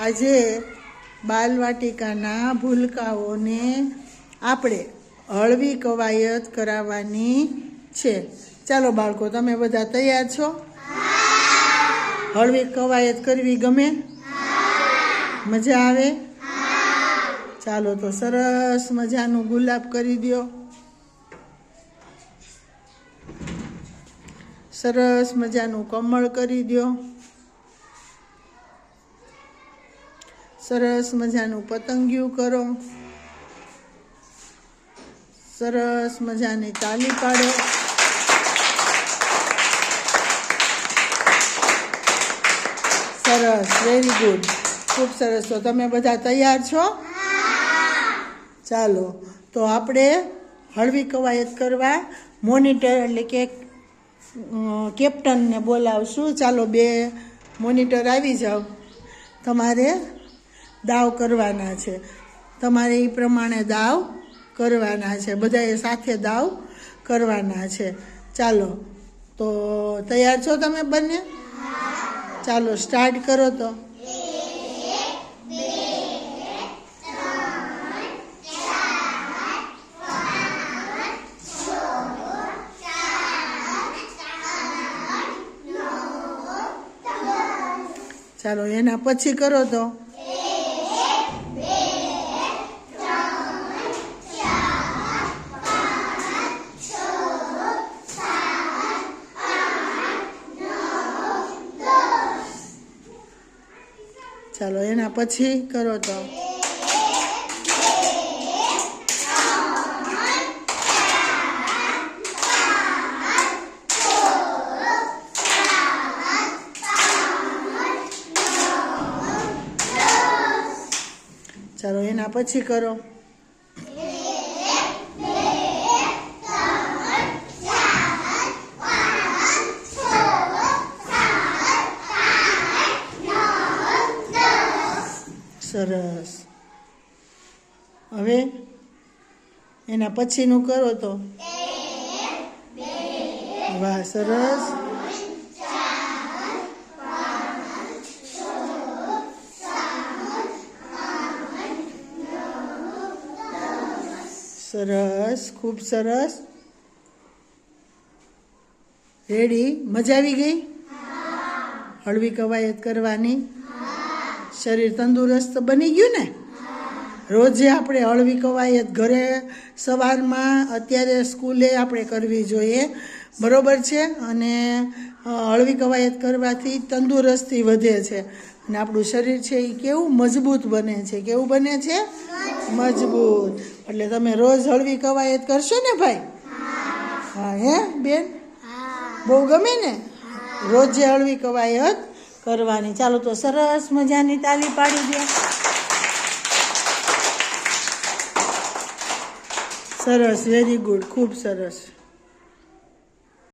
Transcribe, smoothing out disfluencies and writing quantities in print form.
આજે બાલવાટિકાના ભૂલકાઓને આપણે હળવી કવાયત કરાવવાની છે। ચાલો બાળકો, તમે બધા તૈયાર છો? હળવી કવાયત કરવી ગમે? મજા આવે? ચાલો તો સરસ મજાનું ગુલાબ કરી દો, સરસ મજાનું કમળ કરી દો, સરસ મજાનું પતંગિયું કરો, સરસ મજાની તાલી પાડો। સરસ, વેરી ગુડ, ખૂબ સરસ। તો તમે બધા તૈયાર છો? ચાલો તો આપણે હળવી કવાયત કરવા મોનિટર એટલે કે કેપ્ટનને બોલાવશું। ચાલો, 2 મોનિટર આવી જાઓ। તમારે દાવ કરવાના છે, તમારે એ પ્રમાણે દાવ કરવાના છે, બધાએ સાથે દાવ કરવાના છે। ચાલો તો તૈયાર છો તમે બંને? ચાલો સ્ટાર્ટ કરો તો। ચાલો એના પછી કરો તો। ચાલો એના પછી કરો તો। ચાલો એના પછી કરો। સરસ, હવે એના પછીનું કરો તો। વાહ, સરસ। સરસ, ખૂબ સરસ। રેડી? મજા આવી ગઈ? હળવી કવાયત કરવાની? શરીર તંદુરસ્ત બની ગયું ને? રોજે આપણે હળવી કવાયત ઘરે, સવારમાં, અત્યારે સ્કૂલે આપણે કરવી જોઈએ, બરોબર છે? અને હળવી કવાયત કરવાથી તંદુરસ્તી વધે છે અને આપણું શરીર છે એ કેવું મજબૂત બને છે। કેવું બને છે? મજબૂત। એટલે તમે રોજ હળવી કવાયત કરશો ને ભાઈ? હા, હે બેન? બહુ ગમે ને? રોજે હળવી કવાયત કરવાની। ચાલો તો સરસ મજાની તાલી પાડી દો। સરસ, વેરી ગુડ, ખૂબ સરસ।